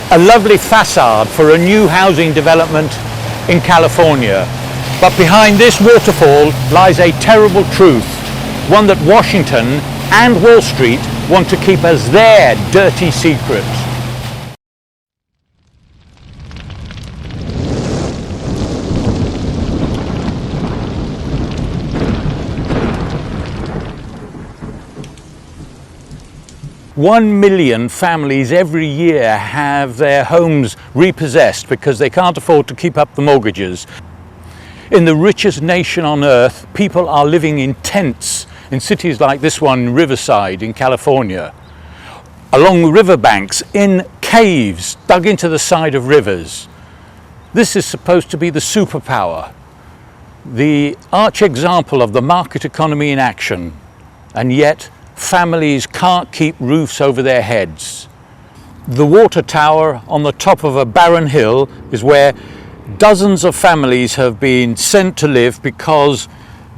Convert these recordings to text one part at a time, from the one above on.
A lovely facade for a new housing development in California. But behind this waterfall lies a terrible truth, one that Washington and Wall Street want to keep as their dirty secret. One million families every year have their homes repossessed because they can't afford to keep up the mortgages. In the richest nation on earth, people are living in tents in cities like this one in Riverside in California, along the riverbanks, in caves dug into the side of rivers. This is supposed to be the superpower, the arch example of the market economy in action, and yet families can't keep roofs over their heads. The water tower on the top of a barren hill is where dozens of families have been sent to live because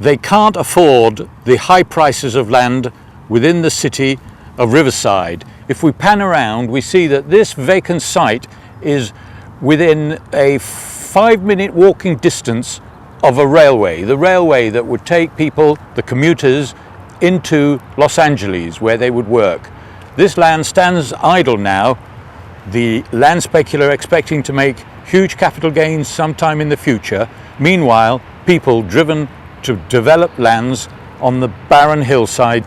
they can't afford the high prices of land within the city of Riverside. If we pan around, we see that this vacant site is within a 5-minute walking distance of a railway, the railway that would take people, the commuters, into Los Angeles where they would work. This land stands idle now, the land speculator expecting to make huge capital gains sometime in the future. Meanwhile, people driven to develop lands on the barren hillside.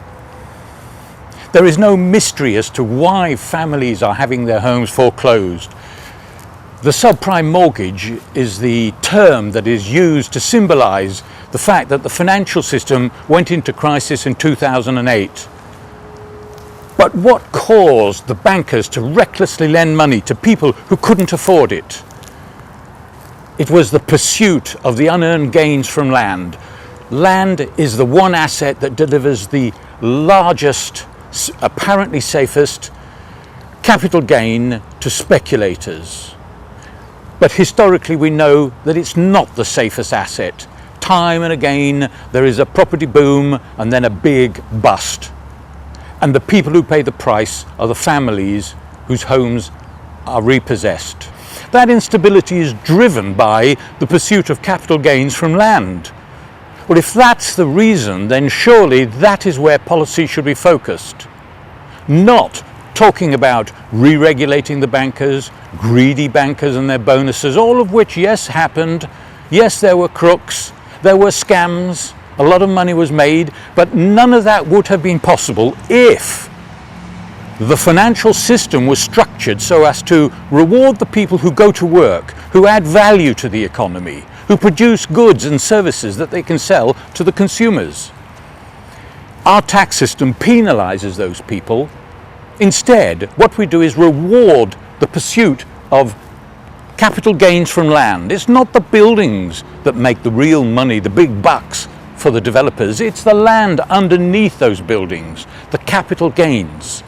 There is no mystery as to why families are having their homes foreclosed. The subprime mortgage is the term that is used to symbolize the fact that the financial system went into crisis in 2008. But what caused the bankers to recklessly lend money to people who couldn't afford it? It was the pursuit of the unearned gains from land. Land is the one asset that delivers the largest, apparently safest capital gain to speculators. But historically we know that it's not the safest asset. Time and again there is a property boom and then a big bust. And the people who pay the price are the families whose homes are repossessed. That instability is driven by the pursuit of capital gains from land. Well, if that's the reason, then surely that is where policy should be focused. Not talking about re-regulating the bankers, greedy bankers and their bonuses, all of which, yes, happened. Yes, there were crooks, there were scams, a lot of money was made, but none of that would have been possible if the financial system was structured so as to reward the people who go to work, who add value to the economy, who produce goods and services that they can sell to the consumers. Our tax system penalizes those people. Instead, what we do is reward the pursuit of capital gains from land. It's not the buildings that make the real money, the big bucks for the developers. It's the land underneath those buildings, the capital gains.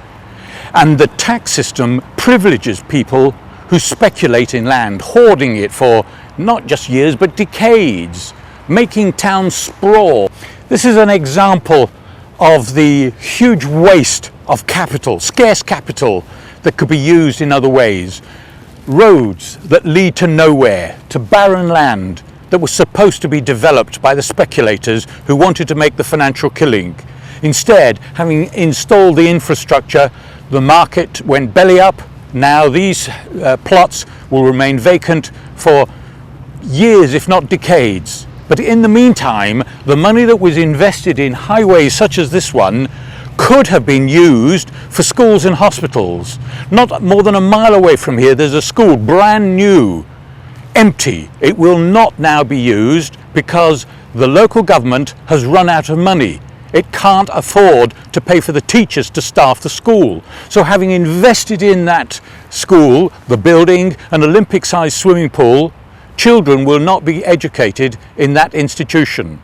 And the tax system privileges people who speculate in land, hoarding it for not just years but decades, making towns sprawl. This is an example of the huge waste of capital, scarce capital, that could be used in other ways. Roads that lead to nowhere, to barren land that was supposed to be developed by the speculators who wanted to make the financial killing. Instead, having installed the infrastructure, the market went belly up. Now these plots will remain vacant for years, if not decades. But in the meantime, the money that was invested in highways such as this one could have been used for schools and hospitals. Not more than a mile away from here, there's a school, brand new, empty. It will not now be used because the local government has run out of money. It can't afford to pay for the teachers to staff the school. So having invested in that school, the building, an Olympic-sized swimming pool, children will not be educated in that institution,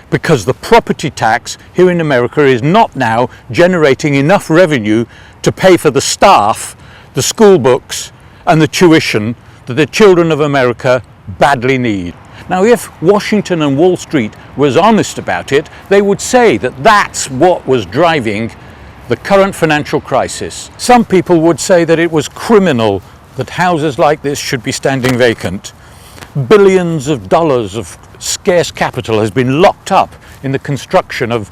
because the property tax here in America is not now generating enough revenue to pay for the staff, the school books and the tuition that the children of America badly need. Now, if Washington and Wall Street was honest about it, they would say that that's what was driving the current financial crisis. Some people would say that it was criminal that houses like this should be standing vacant. Billions of dollars of scarce capital has been locked up in the construction of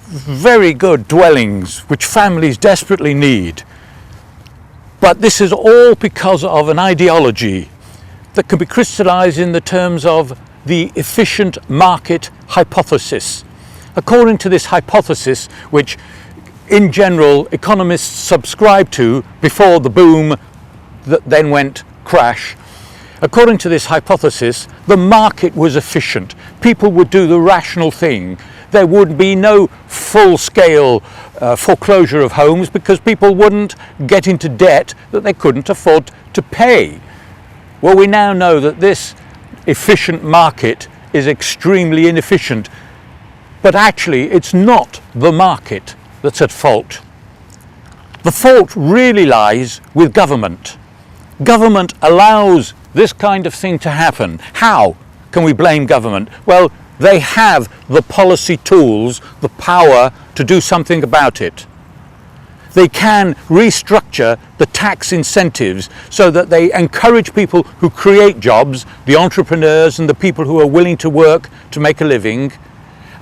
very good dwellings which families desperately need. But this is all because of an ideology that can be crystallized in the terms of the efficient market hypothesis. According to this hypothesis, which in general economists subscribe to before the boom that then went crash, according to this hypothesis, the market was efficient. People would do the rational thing. There would be no full-scale foreclosure of homes because people wouldn't get into debt that they couldn't afford to pay. Well, we now know that this efficient market is extremely inefficient, but actually it's not the market that's at fault. The fault really lies with government. Government allows this kind of thing to happen. How can we blame government? Well, they have the policy tools, the power to do something about it. They can restructure the tax incentives so that they encourage people who create jobs, the entrepreneurs and the people who are willing to work to make a living,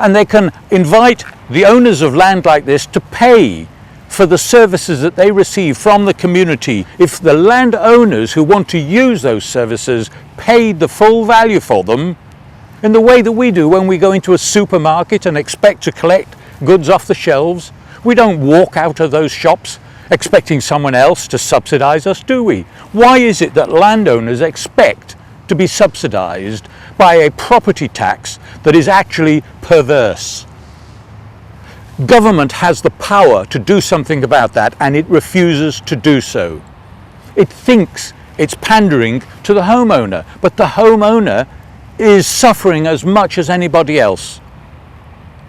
and they can invite the owners of land like this to pay for the services that they receive from the community. If the landowners who want to use those services paid the full value for them, in the way that we do when we go into a supermarket and expect to collect goods off the shelves, we don't walk out of those shops expecting someone else to subsidize us, do we? Why is it that landowners expect to be subsidized by a property tax that is actually perverse? Government has the power to do something about that, and it refuses to do so. It thinks it's pandering to the homeowner, but the homeowner is suffering as much as anybody else.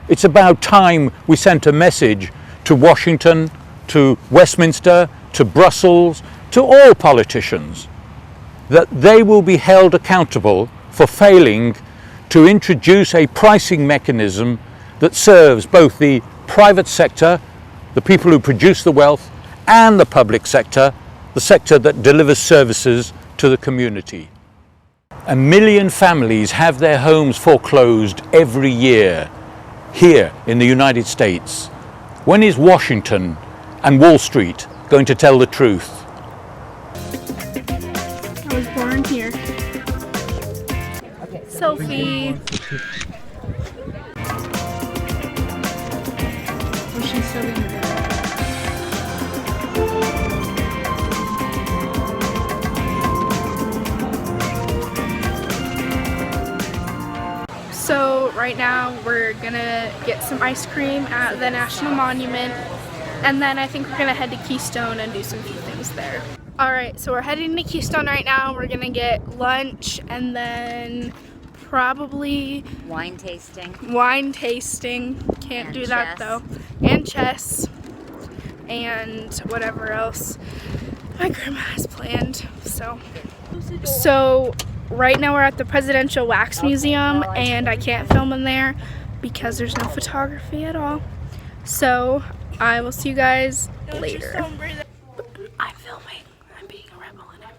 It's about time we sent a message to Washington, to Westminster, to Brussels, to all politicians, that they will be held accountable for failing to introduce a pricing mechanism that serves both the private sector, the people who produce the wealth, and the public sector, the sector that delivers services to the community. 1 million families have their homes foreclosed every year here in the United States. When is Washington and Wall Street going to tell the truth? I was born here. Sophie. Oh, she's still in there. So right now we're gonna get some ice cream at the National Monument, and then I think we're gonna head to Keystone and do some few things there. Alright, so we're heading to Keystone right now. We're gonna get lunch and then probably wine tasting. Can't And do that chess. though. And chess. And whatever else my grandma has planned. So right now we're at the Presidential Wax Museum, and I can't film in there because there's no photography at all. So I will see you guys later. I'm filming. I'm being a rebel and I'm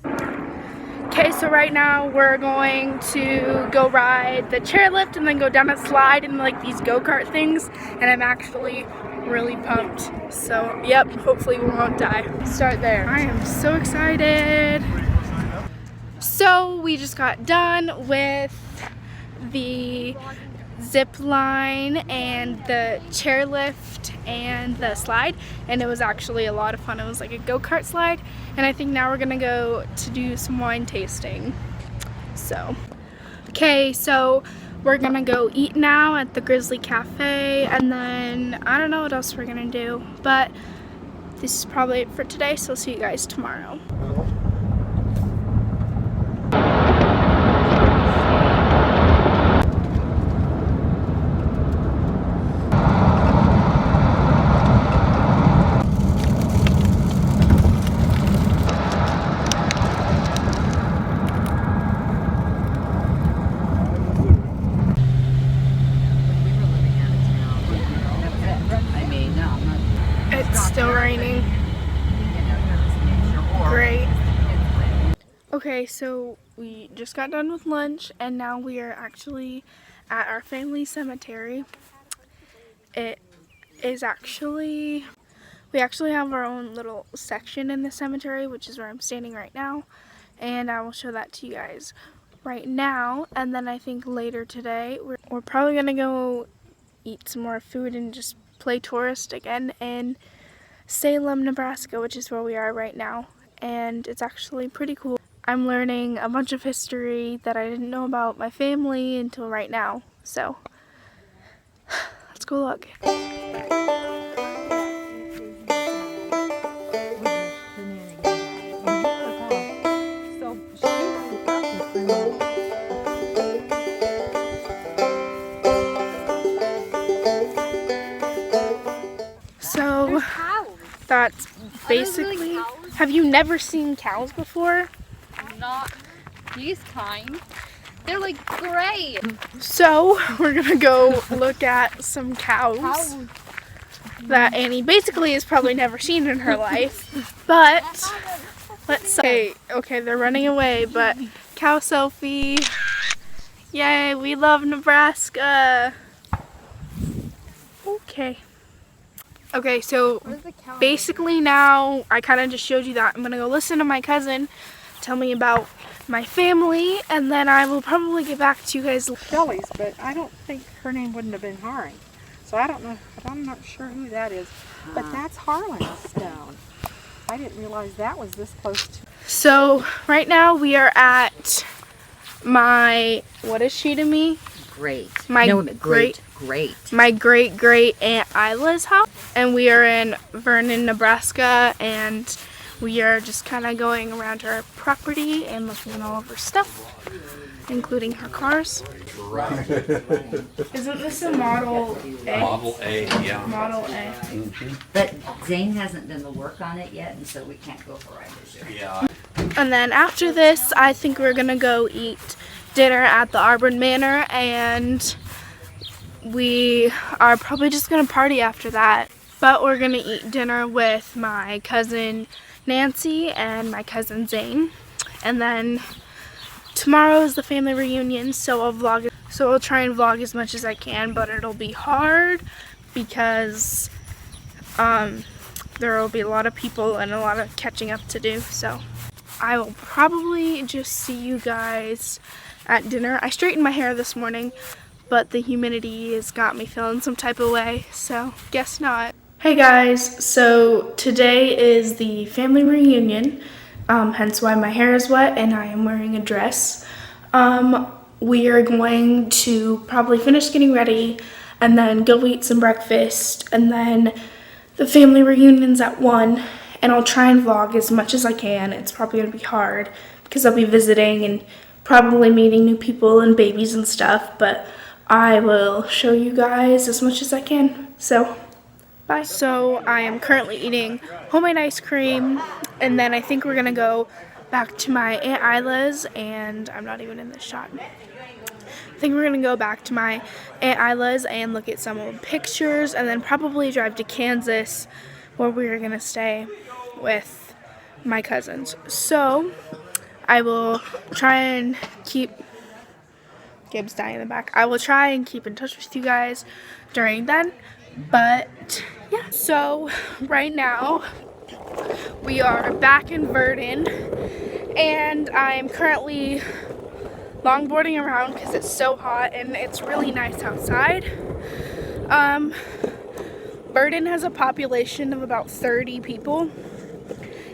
filming. Okay, so right now we're going to go ride the chairlift and then go down a slide and like these go-kart things, and I'm actually really pumped. So yep, hopefully we won't die. Start there. I am so excited. So we just got done with the zip line and the chairlift and the slide, and it was actually a lot of fun. It was like a go-kart slide, and I think now we're gonna go to do some wine tasting. So okay, so we're gonna go eat now at the Grizzly Cafe, and then I don't know what else we're gonna do, but this is probably it for today, so I'll see you guys tomorrow. It's still raining. Okay, so we just got done with lunch and now we are actually at our family cemetery. It is actually, we actually have our own little section in the cemetery, which is where I'm standing right now. And I will show that to you guys right now. And then I think later today, we're probably gonna go eat some more food and just play tourist again in Salem, Nebraska, which is where we are right now. And it's actually pretty cool. I'm learning a bunch of history that I didn't know about my family until right now. So, let's go look. So, that's basically, have you never seen cows before? Not these kind. They're like gray. So we're gonna go look at some cows that Annie basically has probably never seen in her life. But let's say, okay, they're running away, but cow selfie. Yay, we love Nebraska. Okay. Okay, so basically now I kind of just showed you that. I'm gonna go listen to my cousin tell me about my family, and then I will probably get back to you guys. Shelley's, but I don't think her name wouldn't have been Haring. So I don't know, I'm not sure who that is. But that's Harlan's stone. I didn't realize that was this close to. So right now we are at my, what is she to me? Great. My great. My great Aunt Isla's house, and we are in Vernon, Nebraska, and we are just kind of going around her property and looking at all of her stuff, including her cars. Isn't this a Model A? Model A, yeah. Model A. But Zane hasn't done the work on it yet, and so we can't go for right. Yeah. And then after this, I think we're gonna go eat dinner at the Auburn Manor, and we are probably just gonna party after that. But we're gonna eat dinner with my cousin Nancy and my cousin Zane, and then tomorrow is the family reunion, so I'll try and vlog as much as I can, but it'll be hard because there will be a lot of people and a lot of catching up to do. So I will probably just see you guys at dinner. I straightened my hair this morning, but the humidity has got me feeling some type of way, so guess not. Hey guys, so today is the family reunion, hence why my hair is wet and I am wearing a dress. We are going to probably finish getting ready and then go eat some breakfast, and then the family reunion's at 1, and I'll try and vlog as much as I can. It's probably going to be hard because I'll be visiting and probably meeting new people and babies and stuff, but I will show you guys as much as I can. So bye. So I am currently eating homemade ice cream, and then I think we're gonna go back to my Aunt Isla's, and I'm not even in this shot. I think we're gonna go back to my Aunt Isla's and look at some old pictures, and then probably drive to Kansas where we're gonna stay with my cousins. So I will try and keep, Gabe's dying in the back. I will try and keep in touch with you guys during then. But yeah, so right now we are back in Vernon, and I'm currently longboarding around because it's so hot and it's really nice outside. Vernon has a population of about 30 people,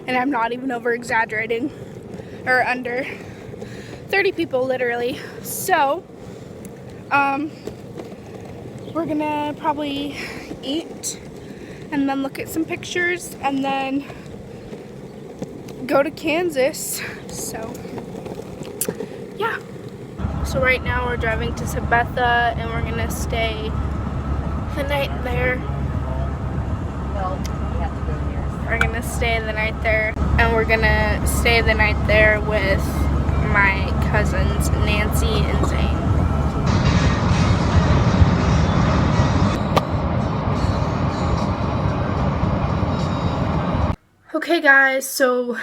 and I'm not even over exaggerating, or under 30 people literally. So we're gonna probably eat and then look at some pictures and then go to Kansas. So yeah, so right now we're driving to Sabetha and we're gonna stay the night there. Well, we have to go here. We're gonna stay the night there, and we're gonna stay the night there with my cousins Nancy and Zane. Okay guys, so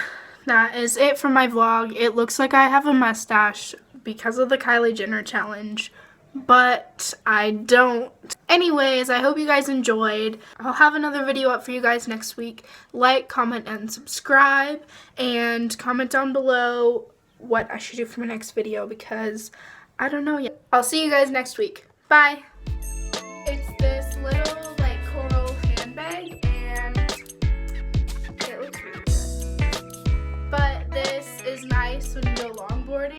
that is it for my vlog. It looks like I have a mustache because of the Kylie Jenner challenge, but I don't. Anyways, I hope you guys enjoyed. I'll have another video up for you guys next week. Like, comment, and subscribe, and comment down below what I should do for my next video because I don't know yet. I'll see you guys next week. Bye! It's this little like coral handbag and it looks really good. But this is nice when you go longboarding.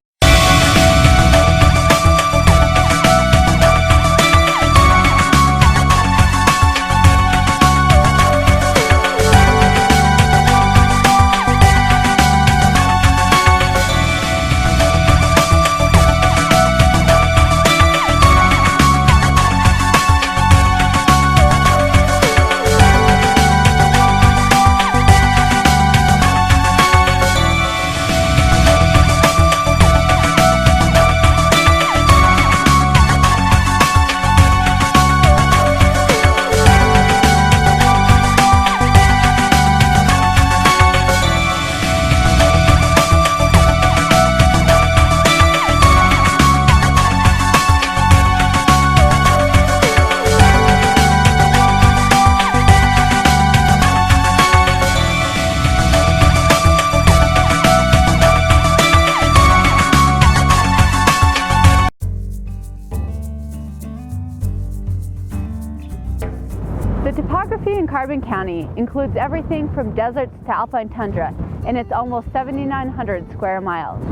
The topography in Carbon County includes everything from deserts to alpine tundra, and it's almost 7,900 square miles.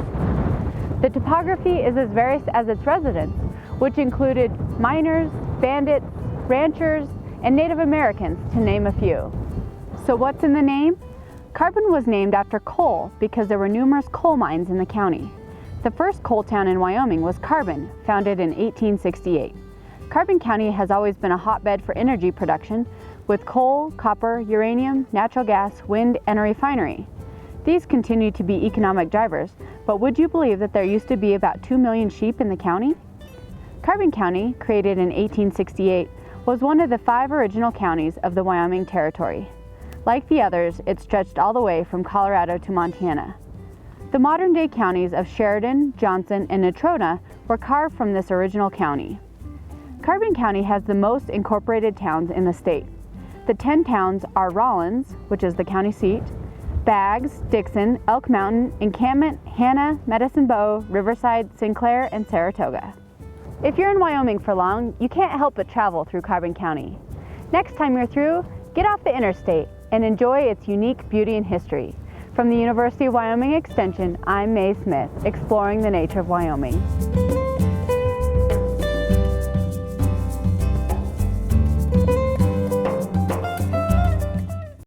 The topography is as various as its residents, which included miners, bandits, ranchers, and Native Americans, to name a few. So what's in the name? Carbon was named after coal because there were numerous coal mines in the county. The first coal town in Wyoming was Carbon, founded in 1868. Carbon County has always been a hotbed for energy production with coal, copper, uranium, natural gas, wind, and a refinery. These continue to be economic drivers, but would you believe that there used to be about 2 million sheep in the county? Carbon County, created in 1868, was one of the 5 original counties of the Wyoming Territory. Like the others, it stretched all the way from Colorado to Montana. The modern-day counties of Sheridan, Johnson, and Natrona were carved from this original county. Carbon County has the most incorporated towns in the state. The 10 towns are Rawlins, which is the county seat, Baggs, Dixon, Elk Mountain, Encampment, Hanna, Medicine Bow, Riverside, Sinclair, and Saratoga. If you're in Wyoming for long, you can't help but travel through Carbon County. Next time you're through, get off the interstate and enjoy its unique beauty and history. From the University of Wyoming Extension, I'm Mae Smith, exploring the nature of Wyoming.